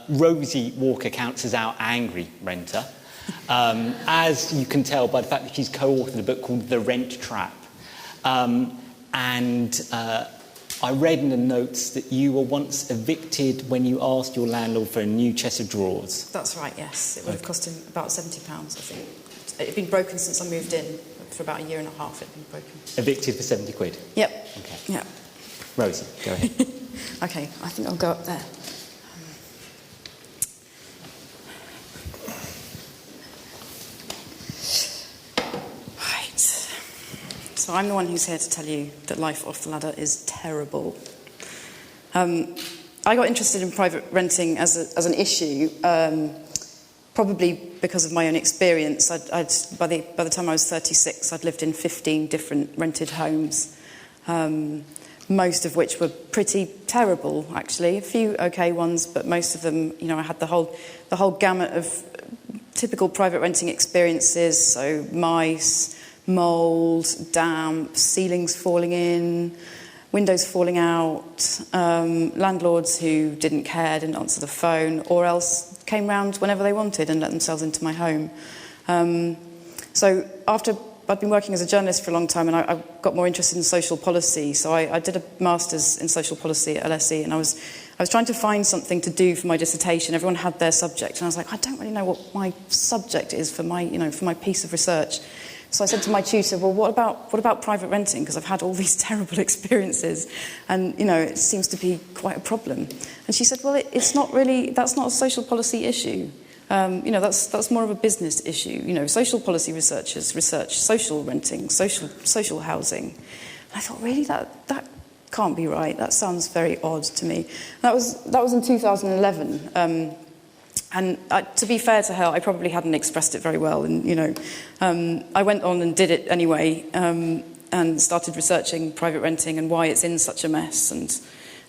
Rosie Walker counts as our angry renter, as you can tell by the fact that she's co-authored a book called The Rent Trap. I read in the notes that you were once evicted when you asked your landlord for a new chest of drawers. That's right, yes. It would have cost him about £70, I think. It had been broken since I moved in. For about a year and a half it had been broken. Evicted for 70 quid? Yep. Okay. Yep. Rosie, go ahead. Okay, I think I'll go up there. Right. So I'm the one who's here to tell you that life off the ladder is terrible. I got interested in private renting as an issue, probably because of my own experience. By the time I was 36, I'd lived in 15 different rented homes, most of which were pretty terrible, actually. A few okay ones, but most of them, I had the whole gamut of typical private renting experiences. So mice, mould, damp, ceilings falling in, windows falling out, landlords who didn't care, didn't answer the phone, or else came round whenever they wanted and let themselves into my home. So after I'd been working as a journalist for a long time, and I got more interested in social policy, so I did a master's in social policy at LSE, and I was trying to find something to do for my dissertation. Everyone had their subject, and I was like, I don't really know what my subject is for my piece of research. So I said to my tutor, well, what about private renting? Because I've had all these terrible experiences, and it seems to be quite a problem. And she said, well, it's not really. That's not a social policy issue. That's more of a business issue. Social policy researchers research social renting, social housing. And I thought, really, that can't be right. That sounds very odd to me. That was in 2011. And to be fair to her, I probably hadn't expressed it very well. And, I went on and did it anyway, and started researching private renting and why it's in such a mess,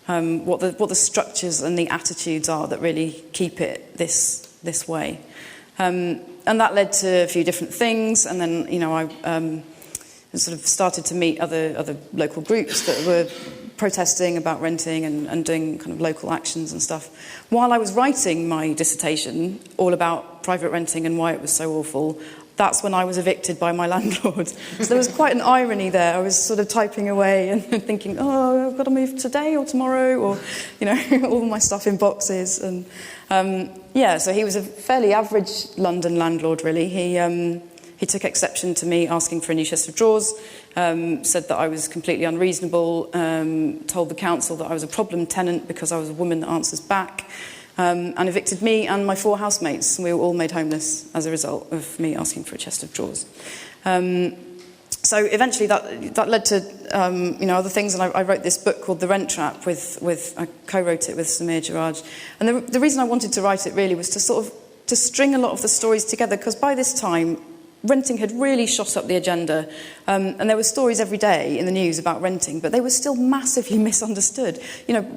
and what the structures and the attitudes are that really keep it this way. And that led to a few different things. And then, I sort of started to meet other local groups that were protesting about renting and doing kind of local actions and stuff. While I was writing my dissertation all about private renting and why it was so awful, that's when I was evicted by my landlord. So there was quite an irony there. I was sort of typing away and thinking, oh, I've got to move today or tomorrow, or, all my stuff in boxes. And so he was a fairly average London landlord, really. He took exception to me asking for a new chest of drawers, said that I was completely unreasonable, told the council that I was a problem tenant because I was a woman that answers back, and evicted me and my 4 housemates. We were all made homeless as a result of me asking for a chest of drawers. So eventually that led to other things, and I wrote this book called The Rent Trap I co-wrote it with Samir Jarraj. And the reason I wanted to write it really was to string a lot of the stories together, because by this time renting had really shot up the agenda, and there were stories every day in the news about renting, but they were still massively misunderstood.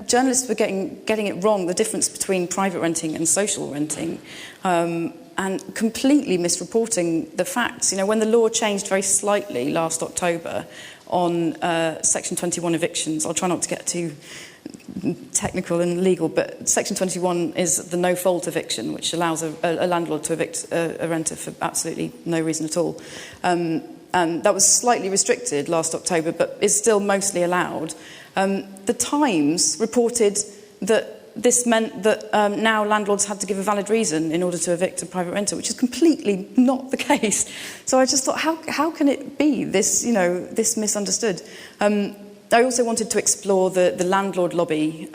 Journalists were getting it wrong, the difference between private renting and social renting, and completely misreporting the facts. When the law changed very slightly last October on Section 21 evictions, I'll try not to get too technical and legal, but Section 21 is the no-fault eviction, which allows a landlord to evict a renter for absolutely no reason at all. And that was slightly restricted last October, but is still mostly allowed. The Times reported that this meant that now landlords had to give a valid reason in order to evict a private renter, which is completely not the case. So I just thought, how can it be this misunderstood? I also wanted to explore the landlord lobby,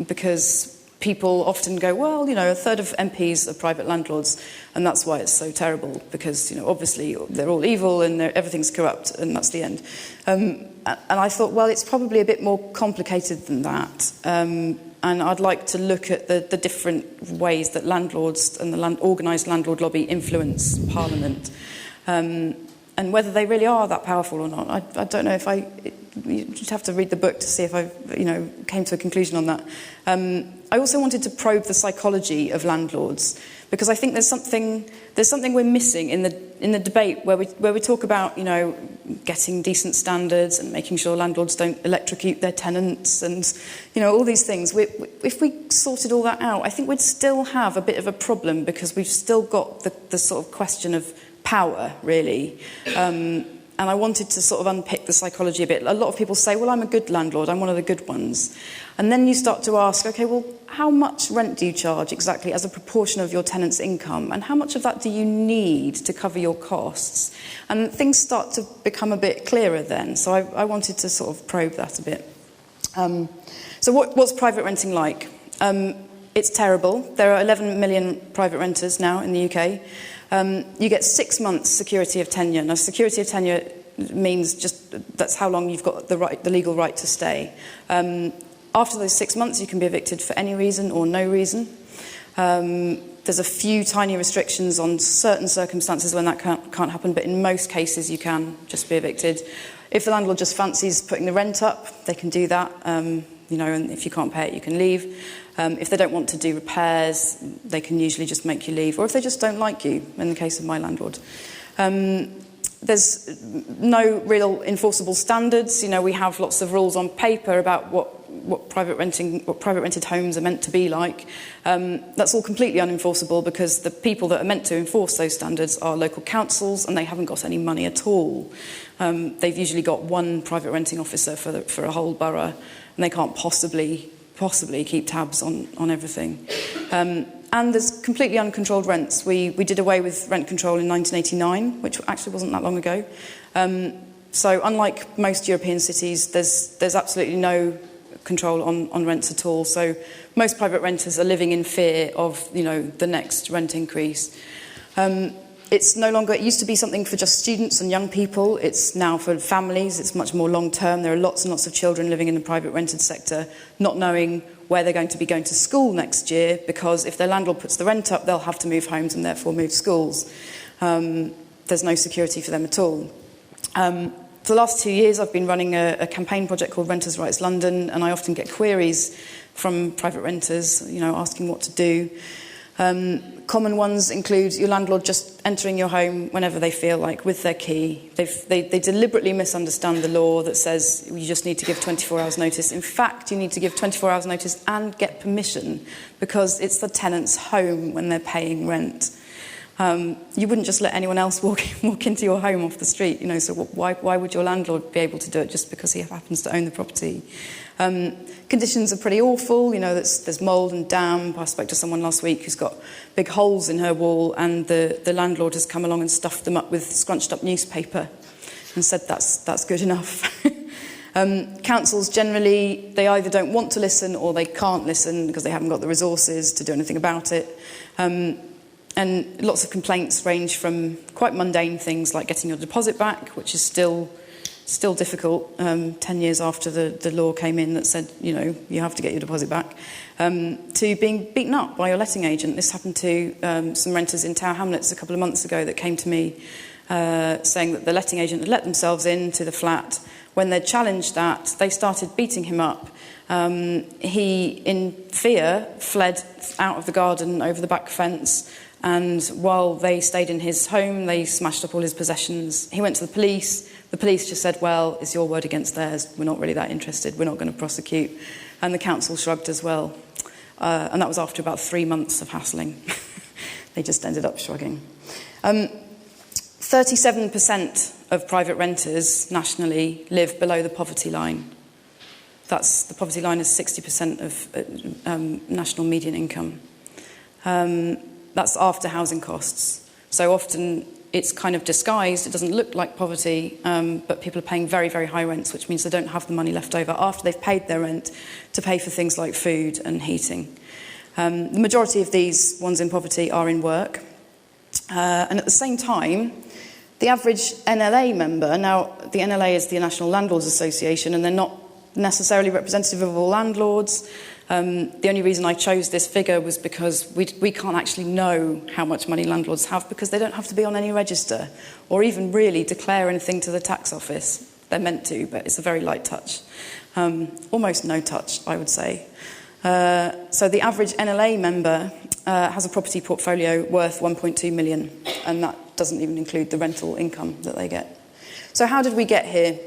because people often go, well, a third of MPs are private landlords, and that's why it's so terrible, because, obviously they're all evil and everything's corrupt, and that's the end. And I thought, well, it's probably a bit more complicated than that. And I'd like to look at the different ways that landlords and the organised landlord lobby influence Parliament, and whether they really are that powerful or not. I don't know if you'd have to read the book to see if I, came to a conclusion on that. I also wanted to probe the psychology of landlords, because I think there's something we're missing in in the debate where we talk about, you know, getting decent standards and making sure landlords don't electrocute their tenants and, you know, all these things, if we sorted all that out, I think we'd still have a bit of a problem because we've still got the sort of question of power, really. And I wanted to sort of unpick the psychology a bit. A lot of people say, well, I'm a good landlord, I'm one of the good ones. And then you start to ask, okay, well, how much rent do you charge exactly as a proportion of your tenant's income? And how much of that do you need to cover your costs? And things start to become a bit clearer then. So I wanted to sort of probe that a bit. So what's private renting like? It's terrible. There are 11 million private renters now in the UK. You get 6 months security of tenure. Now, security of tenure means just that's how long you've got the legal right to stay. After those 6 months, you can be evicted for any reason or no reason. There's a few tiny restrictions on certain circumstances when that can't happen, but in most cases, you can just be evicted. If the landlord just fancies putting the rent up, they can do that. You know, and if you can't pay it, you can leave. If they don't want to do repairs, they can usually just make you leave. Or if they just don't like you, in the case of my landlord. There's no real enforceable standards. You know, we have lots of rules on paper about what private rented homes are meant to be like. That's all completely unenforceable because the people that are meant to enforce those standards are local councils, and they haven't got any money at all. They've usually got one private renting officer for a whole borough, and they can't possibly keep tabs on everything. And there's completely uncontrolled rents. We did away with rent control in 1989, which actually wasn't that long ago. So unlike most European cities, there's absolutely no control on rents at all. So most private renters are living in fear of, you know, the next rent increase. It's no longer, it used to be something for just students and young people. It's now for families. It's much more long term. There are lots and lots of children living in the private rented sector, not knowing where they're going to be going to school next year, because if their landlord puts the rent up, they'll have to move homes and therefore move schools. There's no security for them at all. For the last 2 years, I've been running a campaign project called Renters' Rights London, and I often get queries from private renters, you know, asking what to do. Common ones include your landlord just entering your home whenever they feel like with their key. They deliberately misunderstand the law that says you just need to give 24 hours notice. In fact, you need to give 24 hours notice and get permission because it's the tenant's home when they're paying rent. You wouldn't just let anyone else walk into your home off the street, you know, so why would your landlord be able to do it just because he happens to own the property? Conditions are pretty awful, you know, there's mould and damp. I spoke to someone last week who's got big holes in her wall, and the landlord has come along and stuffed them up with scrunched up newspaper and said that's good enough. Councils generally, they either don't want to listen or they can't listen because they haven't got the resources to do anything about it. And lots of complaints range from quite mundane things like getting your deposit back, which is still difficult 10 years after the law came in that said, you know, you have to get your deposit back, to being beaten up by your letting agent. This happened to some renters in Tower Hamlets a couple of months ago that came to me saying that the letting agent had let themselves into the flat. When they challenged that, they started beating him up. He, in fear, fled out of the garden over the back fence, and while they stayed in his home, they smashed up all his possessions. He went to the police. The police just said, well, it's your word against theirs. We're not really that interested. We're not going to prosecute. And the council shrugged as well. And that was after about 3 months of hassling. They just ended up shrugging. 37% of private renters nationally live below the poverty line. The poverty line is 60% of national median income. That's after housing costs. So often it's kind of disguised, it doesn't look like poverty, but people are paying very, very high rents, which means they don't have the money left over after they've paid their rent to pay for things like food and heating. The majority of these ones in poverty are in work. And at the same time, the average NLA member, now the NLA is the National Landlords Association, and they're not necessarily representative of all landlords. The only reason I chose this figure was because we can't actually know how much money landlords have because they don't have to be on any register or even really declare anything to the tax office. They're meant to, but it's a very light touch. Almost no touch, I would say. So the average NLA member has a property portfolio worth 1.2 million, and that doesn't even include the rental income that they get. So how did we get here?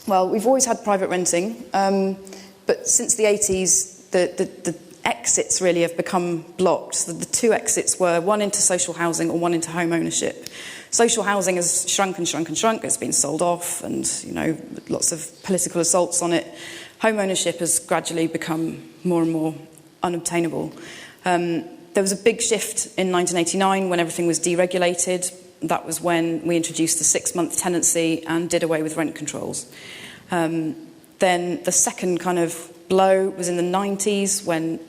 Well, we've always had private renting, but since the 80s, the exits really have become blocked. So the two exits were one into social housing or one into home ownership. Social housing has shrunk and shrunk and shrunk. It's been sold off and, lots of political assaults on it. Home ownership has gradually become more and more unobtainable. There was a big shift in 1989 when everything was deregulated. That was when we introduced the 6-month tenancy and did away with rent controls. Then the second kind of blow was in the 90s when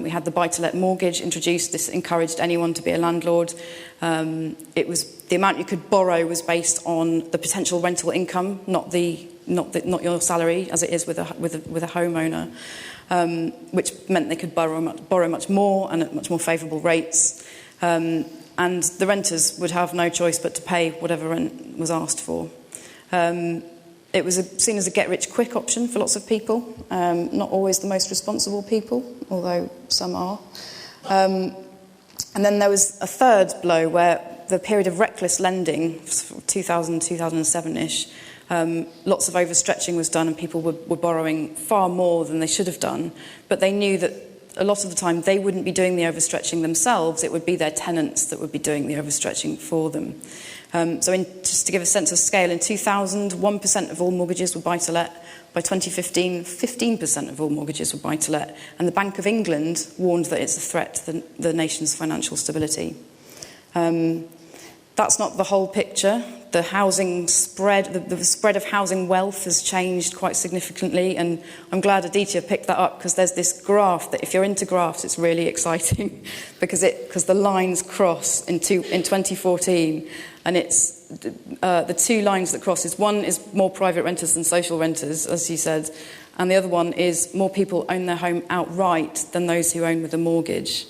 we had the buy-to-let mortgage introduced. This encouraged anyone to be a landlord. It was the amount you could borrow was based on the potential rental income, not your salary, as it is with a homeowner, which meant they could borrow much more and at much more favourable rates. And the renters would have no choice but to pay whatever rent was asked for. It was seen as a get-rich-quick option for lots of people, not always the most responsible people, although some are. And then there was a third blow where the period of reckless lending, 2000, 2007-ish, lots of overstretching was done and people were borrowing far more than they should have done, but they knew that a lot of the time they wouldn't be doing the overstretching themselves, it would be their tenants that would be doing the overstretching for them. Just to give a sense of scale, in 2000, 1% of all mortgages were buy-to-let. By 2015, 15% of all mortgages were buy-to-let. And the Bank of England warned that it's a threat to the nation's financial stability. That's not the whole picture. The housing spread, the spread of housing wealth has changed quite significantly, and I'm glad Aditya picked that up because there's this graph that if you're into graphs, it's really exciting because the lines cross in 2014, and it's the two lines that cross is one is more private renters than social renters, as you said, and the other one is more people own their home outright than those who own with a mortgage.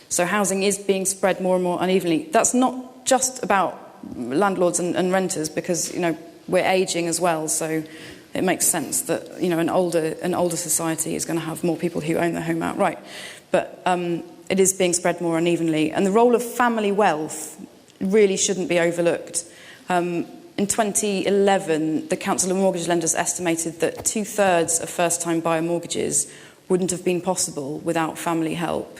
So housing is being spread more and more unevenly. That's not just about landlords and renters because we're ageing as well, so it makes sense that an older society is going to have more people who own their home outright, but it is being spread more unevenly, and the role of family wealth really shouldn't be overlooked. In 2011, the Council of Mortgage Lenders estimated that 2/3 of first-time buyer mortgages wouldn't have been possible without family help.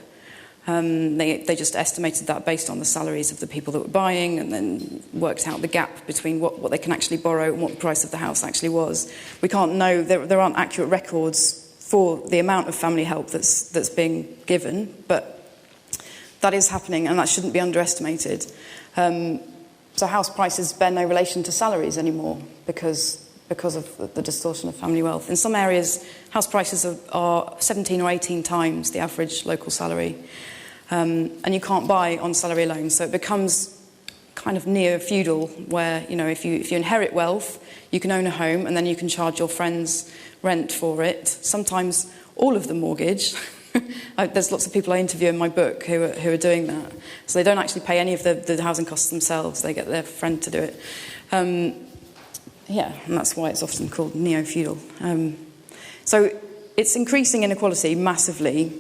They just estimated that based on the salaries of the people that were buying and then worked out the gap between what they can actually borrow and what the price of the house actually was. We can't know, there aren't accurate records for the amount of family help that's being given, but that is happening and that shouldn't be underestimated. So house prices bear no relation to salaries anymore because of the distortion of family wealth. In some areas, house prices are 17 or 18 times the average local salary. And you can't buy on salary alone, so it becomes kind of neo-feudal where, if you inherit wealth, you can own a home and then you can charge your friends rent for it, sometimes all of the mortgage. There's lots of people I interview in my book who are doing that. So they don't actually pay any of the housing costs themselves, they get their friend to do it. And that's why it's often called neo-feudal. So it's increasing inequality massively.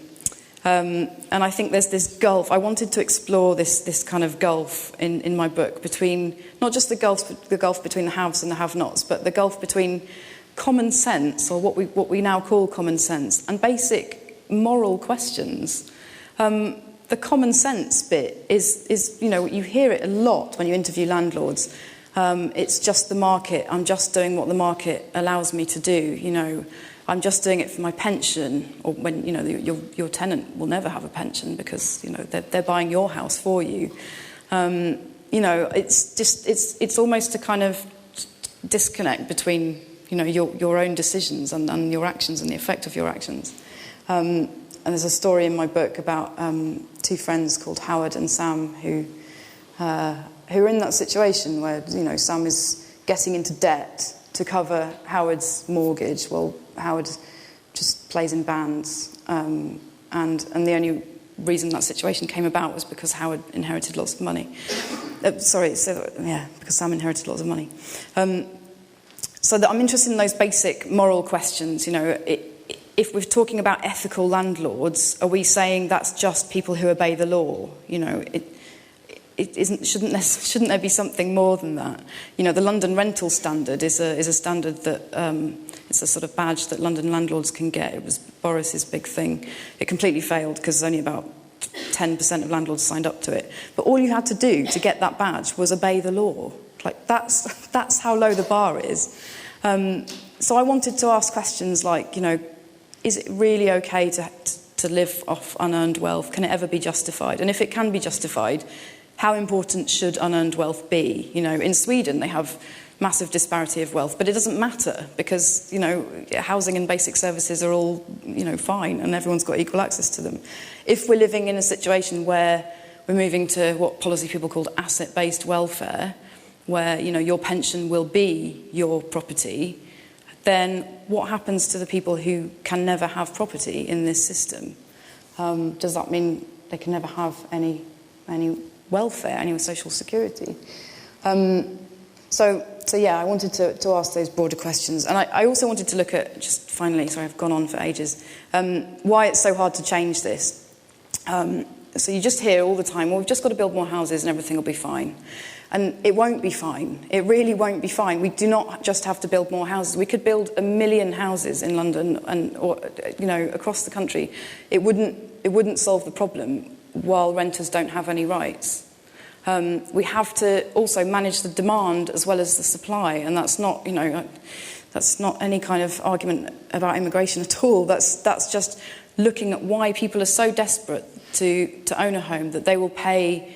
And I think there's this gulf. I wanted to explore this kind of gulf in my book between, not just the gulf between the haves and the have-nots, but the gulf between common sense, or what we now call common sense, and basic moral questions. The common sense bit is you hear it a lot when you interview landlords. It's just the market. I'm just doing what the market allows me to do. I'm just doing it for my pension, or when your tenant will never have a pension because they're buying your house for you. It's almost a kind of disconnect between your own decisions and your actions and the effect of your actions. And there's a story in my book about two friends called Howard and Sam who are in that situation where Sam is getting into debt to cover Howard's mortgage. Well, Howard just plays in bands, and the only reason that situation came about was because Howard inherited lots of money. Because Sam inherited lots of money. So that I'm interested in those basic moral questions. If we're talking about ethical landlords, are we saying that's just people who obey the law? shouldn't there be something more than that? You know, the London rental standard is a standard that it's a sort of badge that London landlords can get. It was Boris's big thing. It completely failed because only about 10% of landlords signed up to it. But all you had to do to get that badge was obey the law. Like, that's how low the bar is. So I wanted to ask questions like, you know, is it really okay to live off unearned wealth? Can it ever be justified? And if it can be justified, how important should unearned wealth be? You know, in Sweden they have massive disparity of wealth, but it doesn't matter because, you know, housing and basic services are all, you know, fine and everyone's got equal access to them. If we're living in a situation where we're moving to what policy people called asset-based welfare, where, you know, your pension will be your property, then what happens to the people who can never have property in this system? Does that mean they can never have any welfare, any social security? So yeah, I wanted to ask those broader questions. And I also wanted to look at, just finally, sorry, I've gone on for ages, why it's so hard to change this. So you just hear all the time, well, we've just got to build more houses and everything will be fine. And it won't be fine. It really won't be fine. We do not just have to build more houses. We could build 1 million houses in London or you know, across the country. It wouldn't solve the problem while renters don't have any rights. We have to also manage the demand as well as the supply, and that's not, you know, that's not any kind of argument about immigration at all. That's just looking at why people are so desperate to own a home that they will pay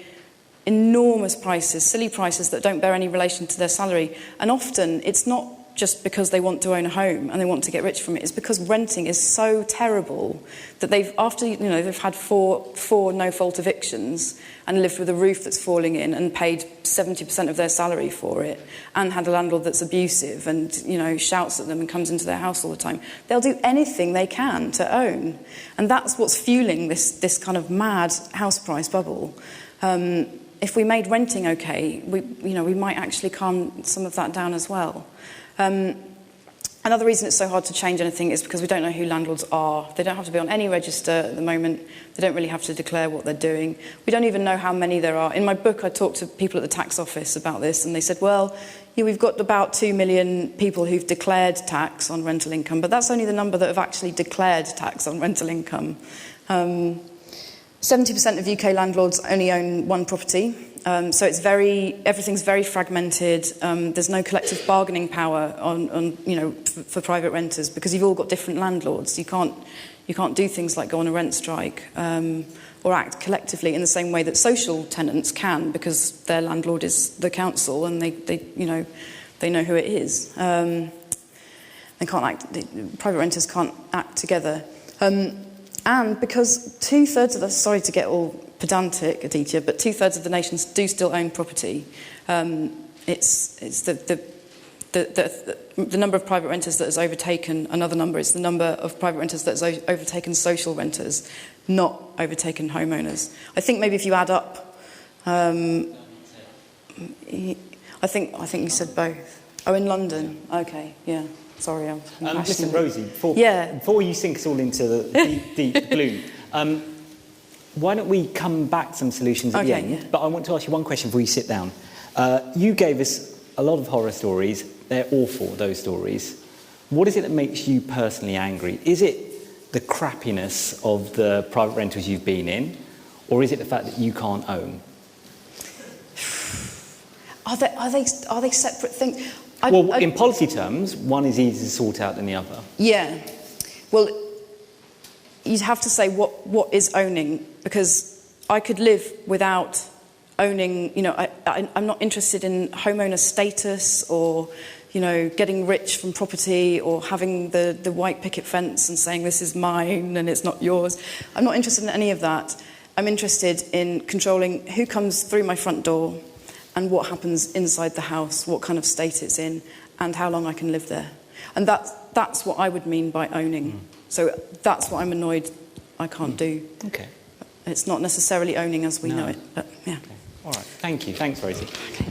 enormous prices, silly prices that don't bear any relation to their salary. And often it's not just because they want to own a home and they want to get rich from it. It's because renting is so terrible that they've had four no-fault evictions and lived with a roof that's falling in and paid 70% of their salary for it and had a landlord that's abusive and, you know, shouts at them and comes into their house all the time. They'll do anything they can to own. And that's what's fueling this kind of mad house price bubble. If we made renting okay, we might actually calm some of that down as well. Another reason it's so hard to change anything is because we don't know who landlords are. They don't have to be on any register at the moment. They don't really have to declare what they're doing. We don't even know how many there are. In my book, I talked to people at the tax office about this, and they said, well, yeah, we've got about 2 million people who've declared tax on rental income, but that's only the number that have actually declared tax on rental income. 70% of UK landlords only own one property, so everything's very fragmented. There's no collective bargaining power on for private renters because you've all got different landlords. You can't do things like go on a rent strike or act collectively in the same way that social tenants can because their landlord is the council and they know who it is. Private renters can't act together. And because 2/3 of the, sorry to get all pedantic, Aditya, but 2/3 of the nations do still own property. It's the number of private renters that has overtaken another number. It's the number of private renters that has overtaken social renters, not overtaken homeowners. I think maybe if you add up, I think you said both. Oh, in London. Okay, yeah. Sorry, I'm listen, Rosie, before you sink us all into the deep gloom, why don't we come back to some solutions at the end? Yeah. But I want to ask you one question before you sit down. You gave us a lot of horror stories. They're awful, those stories. What is it that makes you personally angry? Is it the crappiness of the private rentals you've been in, or is it the fact that you can't own? Are they separate things? In policy terms, one is easier to sort out than the other. Yeah. Well, you'd have to say what is owning, because I could live without owning, I'm not interested in homeowner status or, getting rich from property or having the white picket fence and saying this is mine and it's not yours. I'm not interested in any of that. I'm interested in controlling who comes through my front door and what happens inside the house, what kind of state it's in, and how long I can live there. And that's what I would mean by owning. Mm. So that's what I'm annoyed I can't do. Okay. It's not necessarily owning as we know it, but yeah. Okay. All right. Thank you. Thanks, Rosie. Okay.